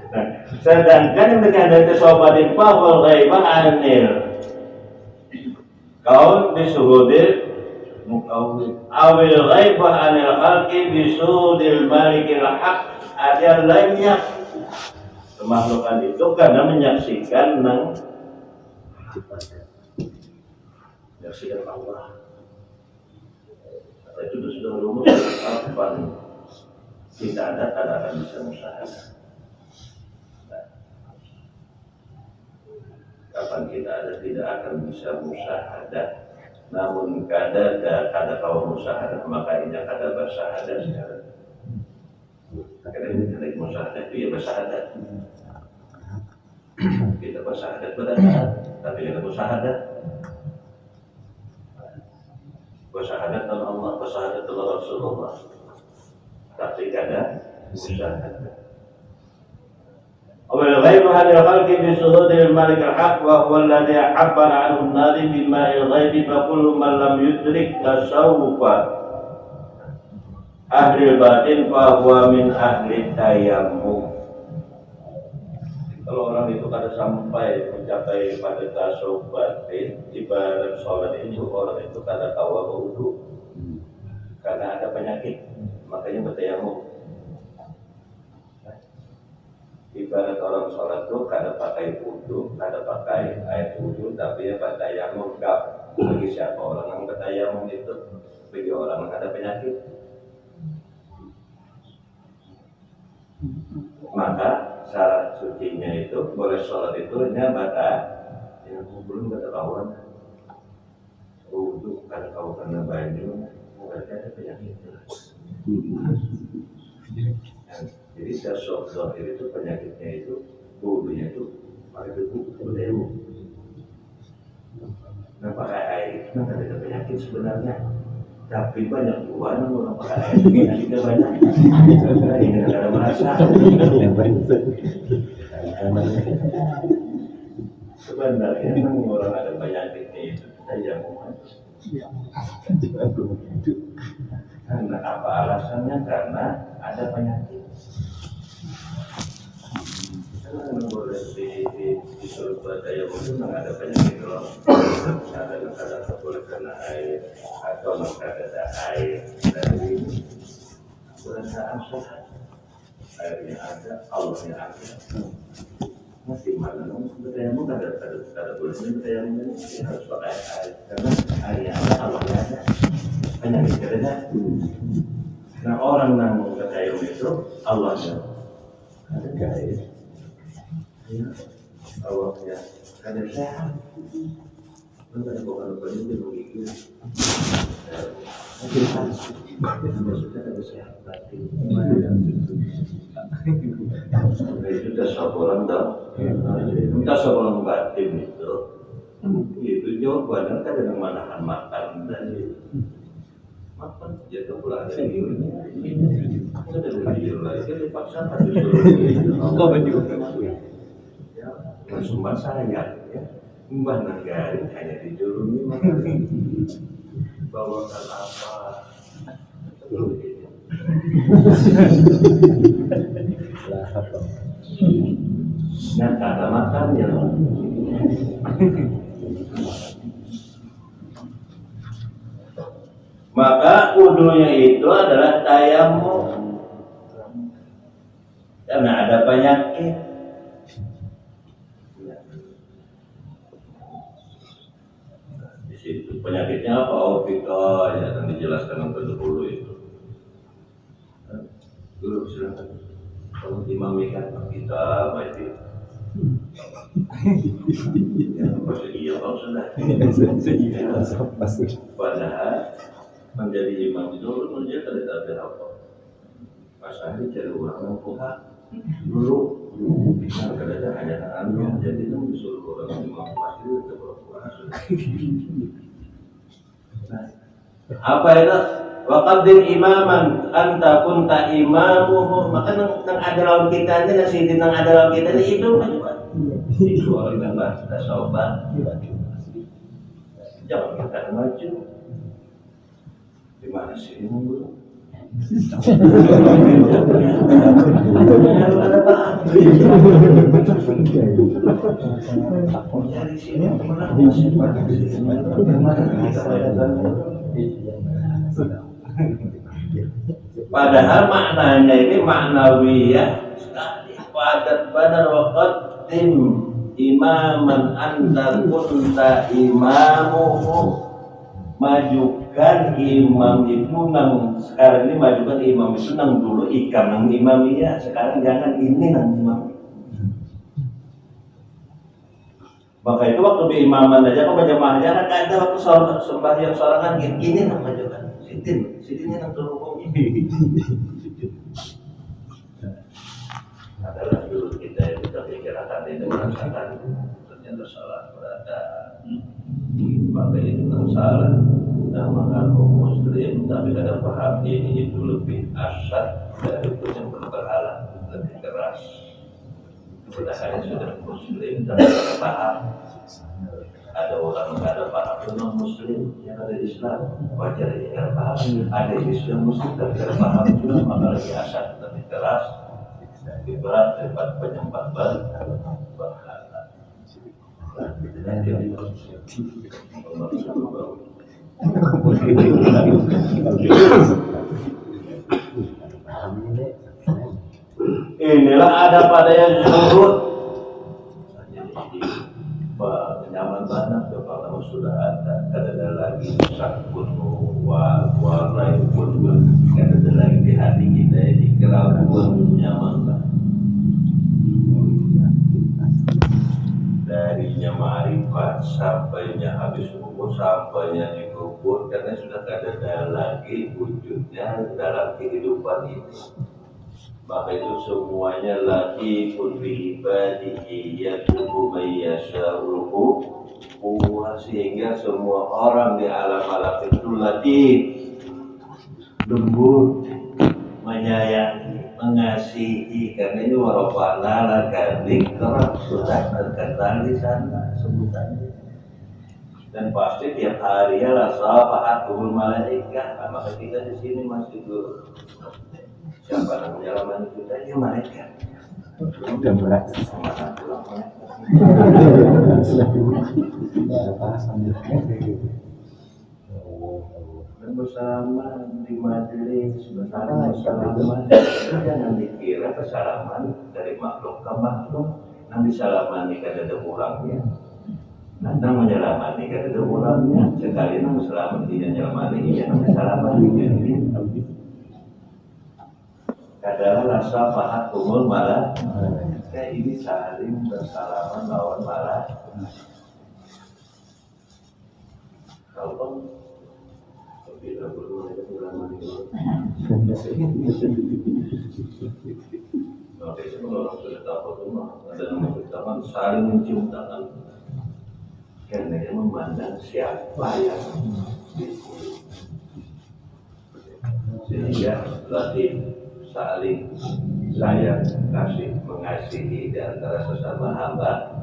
Nah, sedangkan mereka ada kesopatin pahwal ghaibah anil kau disurudir awil ghaibah anil khalqi bisudil malikil haq. Ada lainnya kemakhlukan itu karena menyaksikan menyaksikan Allah. Itu sudah rumus. Kapan kita ada, tidak akan bisa musyahadah. Kapan kita ada, tidak akan bisa musyahadah. Namun kada kau musyahadah, maka ini kada bersyahadah sekarang. Karena ini kada musyahadah itu ya bersyahadah. Kita bersyahadat pada saat, tapi kita bersyahadat. Bersyahadat dengan Allah, bersyahadat dengan Rasulullah. Tapi kada musyahadat. Awal ghaib hadil khalqi bi suhudil malik al-haq wa huwa alladhi abbara anhu an-nadhim bi ma'il ghaib fa kullu man lam yudrik tasawufa ahli batin fa huwa min ahli tayammum. Kalau orang itu kada sampai mencapai pada tasawuf batin, ibarat sholat itu orang itu kada tahu apa wudu, karena ada penyakit, makanya bertayamum. Ibarat orang sholat itu kada pakai wudu, kada pakai air wudu, tapi ya bertayamum. Bagi siapa orang yang bertayamum itu? Bagi orang yang ada penyakit. Maka syarat sucinya itu boleh sholat itu hanya bata yang belum bata kawan wudu karena kau karena banyu berarti ada penyakit. Jadi sesuatu zahir itu penyakitnya itu wudunya itu pakai debu berdebu. Nah pakai air itu kan ada penyakit sebenarnya. Tapi banyak tuan orang pakai air penyakitnya banyak. Ini ada merasa. Sebenarnya memang orang ada penyakitnya itu kita yang karena apa alasannya? Karena ada penyakit. Karena boleh disuruh baca yang memang ada penyakit loh. Ada boleh kena air atau ada air dari perasaan sehat. Airnya ada, Allahnya ada. Masih mana dong? Bertayamum kada boleh bertayamum ini harus pakai air karena airnya ada, Allahnya ada. Penyakit ada. Nah orang yang bertayamum itu Allahnya ada air. Ya, Allahnya kada sehat. Ada bukan apa ini begitu. Itu tasawuran dah. Tasawuran batin itu. Itu jawabannya kan dengan menahan makan dan makan jatuh pula dari ini. Ada dari lagi kan dipaksa harus suruh itu. Ya, sumber saya ya. Mbah Nagari hanya dijulungi makan. Bawakan apa? Nah, kata makan ya. Maka wudunya itu adalah tayamum. Karena ada penyakit. Di situ penyakitnya apa? Opika ya, yang dijelaskan untuk dulu itu. Dulu silakan. Kalau imamikan kita baik itu. Ya, pasti iya kalau sudah. Padahal menjadi imam itu dia tidak ada apa. Pasal cari orang yang puha dulu. Kadang-kadang hanya anak jadi itu disuruh orang imam pasti itu berpuasa sudah. Apa itu? Waqaddin imaman anta kunta imamuhu. Maka nang ada lawan kita ini nasi nang ada lawan kita ini itu macam itu orang yang bahasa sobat. Jangan kita maju. Di mana sih ini dulu? Dari sini padahal maknanya ini maknawiyah sekali. Padat badar waqaddim imaman anta kunta imamuhu. Majukan imam itu nang sekarang ini majukan imam itu nang dulu ikan nang imamiyah, sekarang jangan ini nang imam. Maka itu waktu berimaman aja kok berjamaah aja kan ada waktu sembahyang sorangan ini nang majukan sitinnya nang turun ini. Adalah dulu kita itu terpikirkan itu merasakan ternyata salah berada. Maka itu kan salah. Nah, maka kaum muslim tapi kadang paham ini itu lebih asat dari yang berhala, lebih keras. Padahal sudah muslim tapi tidak paham. Ada orang yang ada paham non muslim yang ada Islam wajar yang tidak paham. Ada Islam muslim tapi tidak paham juga maka lebih asat, lebih keras, lebih berat daripada penyembah berhala. Inilah ada pada yang zuhud. Nyaman banget kalau sudah ada lagi sakun warna pun ada lagi di hati kita ini keraguan nyaman banget. Darinya ma'rifat sampainya habis umur sampainya di kubur karena sudah tidak ada lagi wujudnya dalam kehidupan ini. Maka itu semuanya lagi pun biibadihi yatubu mayyasha'uhu sehingga semua orang di alam-alam itu lagi lembut, menyayangi, mengasihi karena ini warafa'na laka dzikrak sudah terkenal di sana sebutannya. Dan pasti tiap hari ya rasa kubur malaikat. Nah, maka kita di sini masih dulu. Siapa yang menyelamatkan kita? Ya malaikat. Udah berat. Dan bersama di majelis bersama jangan dikira kesalahan dari makhluk ke makhluk. Nanti salamani kada ada kurangnya. Nanti menyelamati kada ada kurangnya. Sekali nanti selamat dia nyelamati dia nanti salamani jadi. Kadalah rasa pahat kumul malah kayak ini saling bersalaman lawan malah Kalau tidak perlu ada pengalaman itu. Oke, kalau orang sudah tahu rumah ada nama pertama saling mencium tangan. Karena dia memandang siapa yang dipilih. Sehingga latih saling sayang, kasih, mengasihi di antara sesama hamba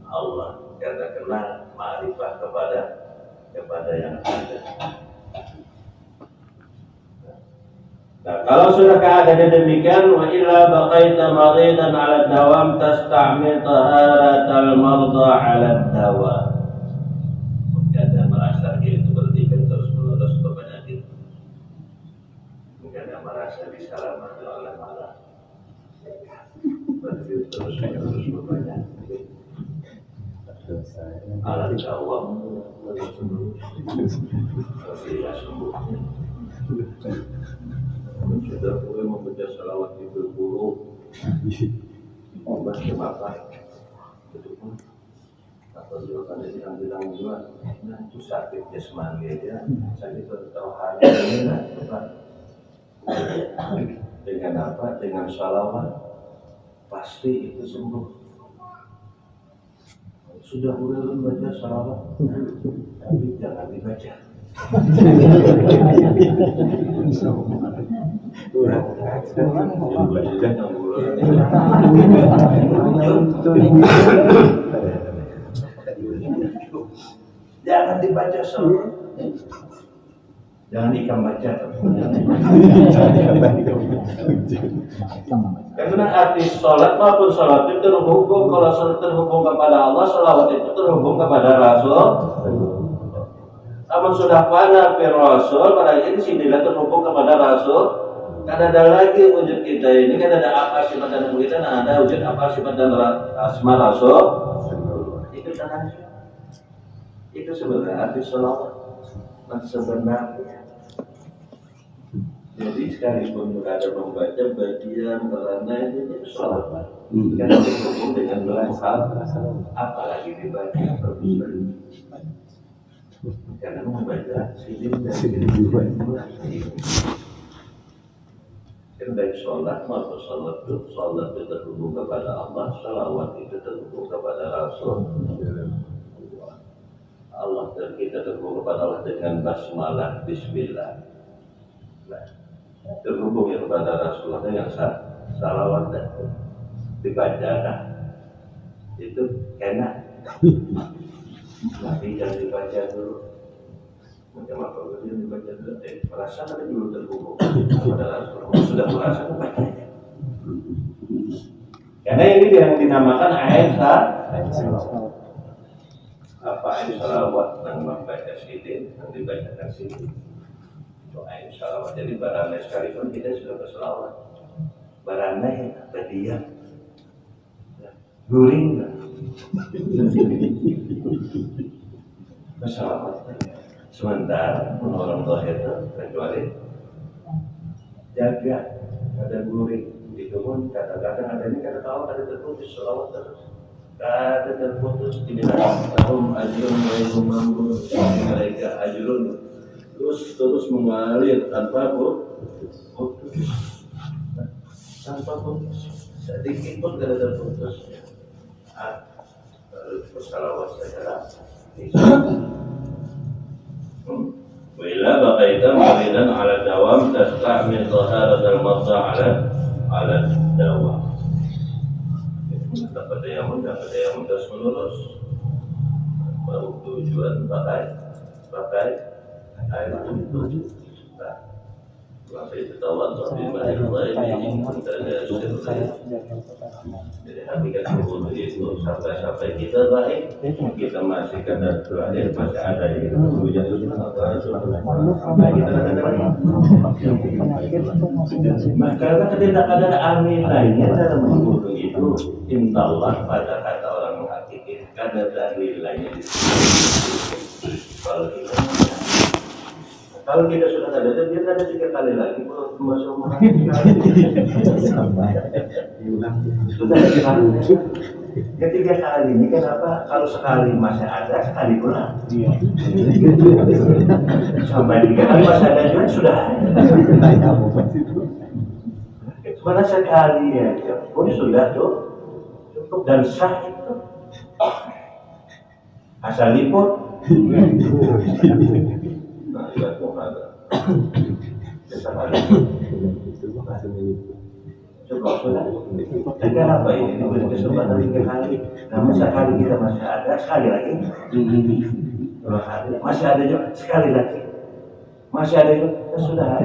Allah. Karena kenal ma'rifah kepada yang ada. Nah, kalau sudah keadaannya demikian, wa illa baqaita maridan 'ala dawam tasta'mil taharatal marda 'ala dawam. Anda merasa itu berarti terus menerus berpenyakit. Anda merasa diselamatkan oleh Allah. Berarti terus menerus berpenyakit. Alat dawam terus tidak sembuh. Sudah boleh membaca salawat itu buruk, macam apa? Itu pun atau juga kan bilang juga, nah itu sakit jasmani aja, sakit rohani ini dengan apa? Dengan salawat pasti itu sembuh. Sudah boleh membaca salawat, tapi jangan dibaca. Jangan dibaca salawat. Jangan ikan baca. Karena arti sholat maupun sholat itu terhubung. Kalau sholat terhubung kepada Allah, salawat itu terhubung kepada Rasul. Namun sudah pada Rasul, pada ini sinilah terhubung kepada Rasul. Kan ada lagi wujud kita ini, kan ada apa sifat dan kita, nah ada wujud apa sifat dan asma Rasul. Itu kan itu sebenarnya arti sholawat. Nah sebenarnya, jadi sekalipun ada membaca bagian karena itu sholawat. Karena terhubung dengan dua hal, apalagi dibaca terus. Karena membaca sidik dan sidik kan baik sholat maupun sholat itu terhubung kepada Allah, sholawat itu terhubung kepada Rasul Allah, dan kita terhubung kepada Allah dengan basmalah, bismillah. Nah, terhubung kepada Rasulullah dengan salawat dan dibaca, nah, itu enak. Tapi jangan dibaca dulu. Macam apa dia dibaca dulu? Merasa kan belum terhubung kepada Rasulullah. Sudah merasa membacanya. Karena ini yang dinamakan ayat apa ayat salawat yang membaca sidik, yang dibacakan sidik. Itu ayat salawat. Jadi barangnya sekalipun kita sudah berselawat. Barangnya yang berdiam, guring. Bersalawat. Sementara orang tua itu kecuali jaga ada guring, itu pun kadang-kadang ada ini kadang tahu ada terputus salawat terus, ada terputus inilah tahun ajrun wa mamrun mereka ajrun terus mengalir tanpa putus, sedikit pun tidak ada terputusnya. Bersalawat secara Wila baqaita maridan 'ala dawam tasta'mil taharatal marda 'ala dawam. Dapat yang terus menerus. Baru tujuan pakai air itu. Sampai ketahuan tapi mahir lain jadi hakikat wudhu itu sampai kita baik, kita masih kadar terakhir masih ada di hujan sampai kita maka tidak ada amin lainnya dalam wudhu itu. Intallah pada kata orang menghakiki ada dalil lainnya di sini. Kalau kita Kalau kita sudah sadar, dia ada 3 kali lagi kalau masuk rumah. Sudah sekali. Ketiga kali ini kenapa? Kalau sekali masih ada, sekali pulang. Sampai 3 kali masih ada juga sudah. Mana sekali ya, pun sudah tuh cukup dan sah itu. Asal liput. Nah, lihat ada. Sekali. Cukup sudah. Dan kenapa ini diberi kesempatan 3 kali? Namun sekali kita masih ada, sekali lagi. 2 kali, masih ada juga, sekali lagi. Masih ada juga, ya sudah.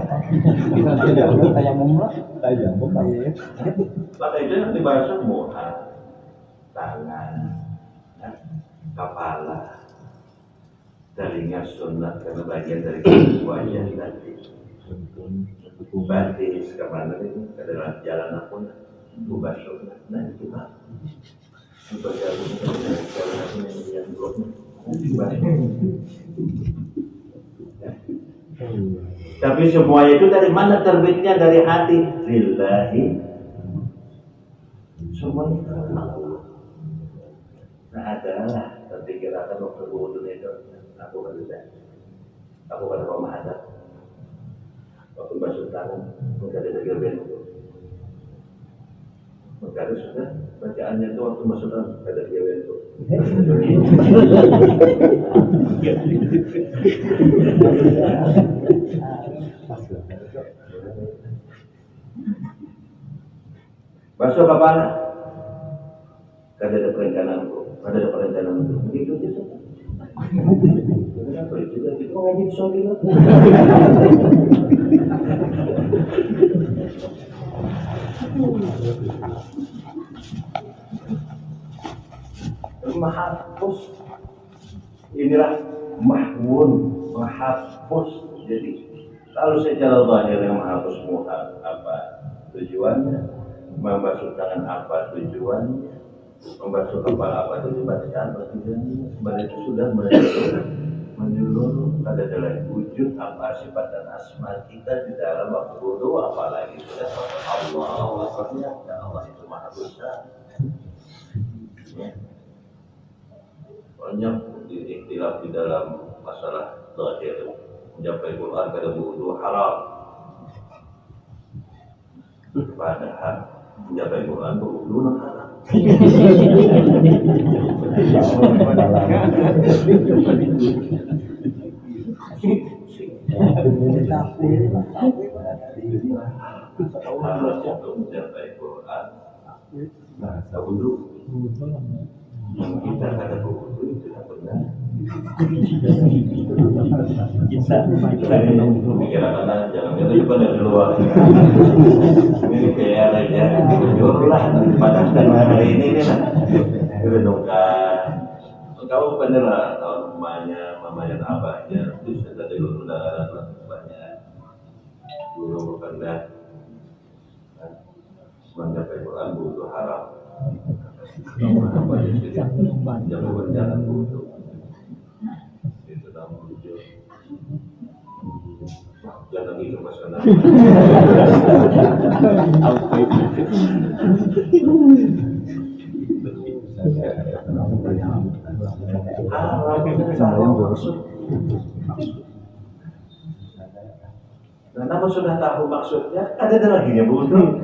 Maka itu yang dibahas muha, tangan, kepala, telinga sunat karena bagian dari wajah nanti. Batis kemana ini adalah jalan aku ubah sunat. Nah itu pak. Ubah jalan aku yang bloknya. Tapi semuanya itu dari mana terbitnya? Dari hati. Lillahi. Semuanya itu Allah. Nah adalah terpikirkan waktu wudhu itu. Aku pada pemahaman. Waktu basuh tangan, maka ada gerben itu. Maka ada sudah bacaannya itu waktu basuh tangan, ada gerben itu. Basuh kepala, ada perencanaan itu. Begitu gitu. Kenapa itu? Itu ngaji soal itu. Mahfuz. Inilah mahwun, mahfuz. Jadi kalau secara zahir yang mahfuz muhaf apa tujuannya? Membasuh tangan apa tujuannya? Membasuh kepala apa tujuannya? Sebenarnya itu sudah menyeluruh pada dalam wujud apa sifat dan asma kita di dalam waktu wudhu, apalagi sudah Allah ya Allah itu maha besar. Ya. Banyak ikhtilaf di dalam masalah zahir mencapai Quran pada wudhu haram. Padahal mencapai Quran wudhu haram. Mencapai Quran, bahasa wudhu yang kita kata wudhu itu tidak benar. Pikiran jangan kita juga dari luar. Ini kayak aja jujur lah pada hari ini nih lah. Renungkan. Kau bener lah tahun mamanya abahnya bisa tadi dulu udah banyak dulu pernah mencapai Quran butuh haram. Apa aja sih? Jangan berjalan butuh. Itu nama wujud. Jangan itu masalah. Nah, namun sudah tahu maksudnya, ada lagi ya butuh.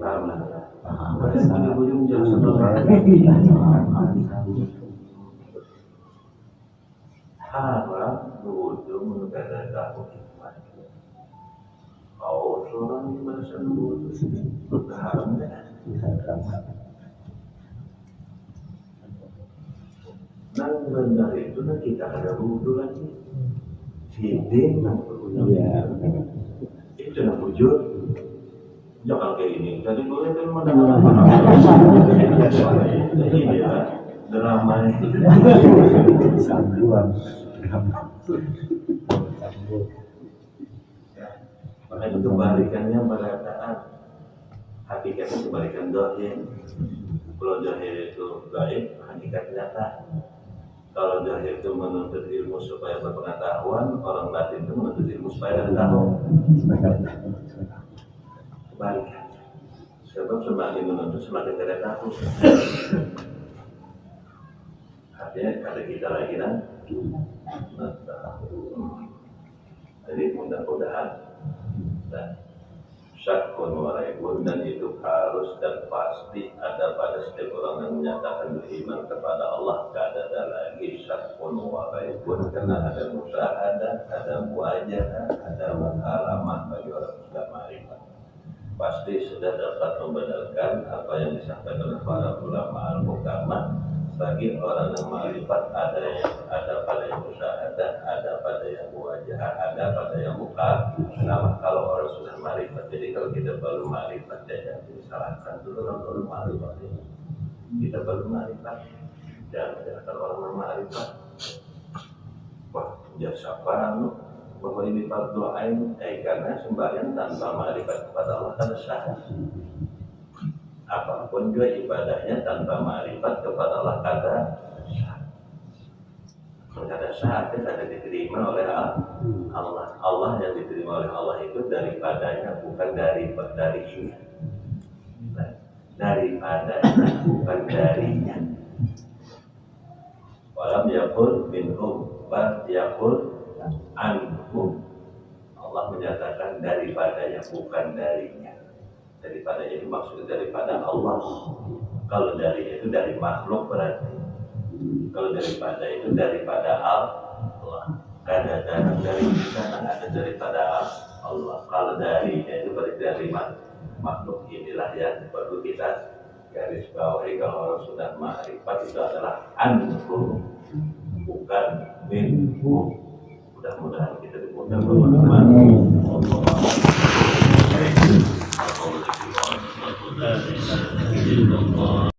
Paham lah. Ujung-ujung jangan sebenarnya. Haram wudhu menegakkan tahu hikmah. Kau seorang yang merasa wudhu haram kan? Nang benar itu nanti kita ada wudhu lagi. Hiding nang wudhu. Itu nang wujud. Jangan kayak ini. Tadi boleh kan mendengar ini ya drama ini. Makanya kebalikannya pada saat hakikatnya kebalikan dohir. Kalau dohir itu gaib, hakikat nyata. Kalau jahil itu menuntut ilmu supaya berpengetahuan, orang batin itu menuntut ilmu supaya ada tahu. Kebalikan. Sebab semakin menuntut semakin tidak tahu. Artinya kata kita lagi kan, jadi mudah-mudahan dan syakun waraibun, dan itu harus dan pasti ada pada setiap orang yang menyatakan beriman kepada Allah. Tidak ada lagi syakun waraibun, karena ada musyahadah, ada muajadah, ada alamat bagi orang yang sudah ma'rifat. Pasti sudah dapat membenarkan apa yang disampaikan oleh para ulama al-mukamah. Bagi orang yang ma'rifat ada pada yang musyahadah, ada pada yang muajadah, ada pada yang mukamah. Kalau orang sudah ma'rifat, jadi kalau kita baru ma'rifat, jangan disalahkan dulu orang baru ma'rifat ini. Kita baru ma'rifat, jangan orang yang ma'rifat. Wah, jasa paham bahwa ini fardu ain, karena sembahyang tanpa ma'rifat kepada Allah kan sah. Apapun juga ibadahnya tanpa ma'rifat kepada Allah kata sah. Kata sah itu ada diterima oleh Allah. Allah yang diterima oleh Allah itu daripadanya, bukan darinya. Daripadanya, bukan darinya. Walam yakul minhum, bal yakul anhum. Allah menyatakan daripadanya, bukan darinya. Daripada itu maksudnya daripada Allah. Kalau dari itu dari makhluk berarti. Kalau daripada itu daripada Allah. Kadang-kadang dari kita ada daripada Allah. Kalau dari itu berarti dari makhluk. Inilah yang perlu kita garis bawahi. Kalau orang sudah ma'rifat itu adalah anhu, bukan minhu. Mudah-mudahan kita dimudahkan teman-teman. Allah.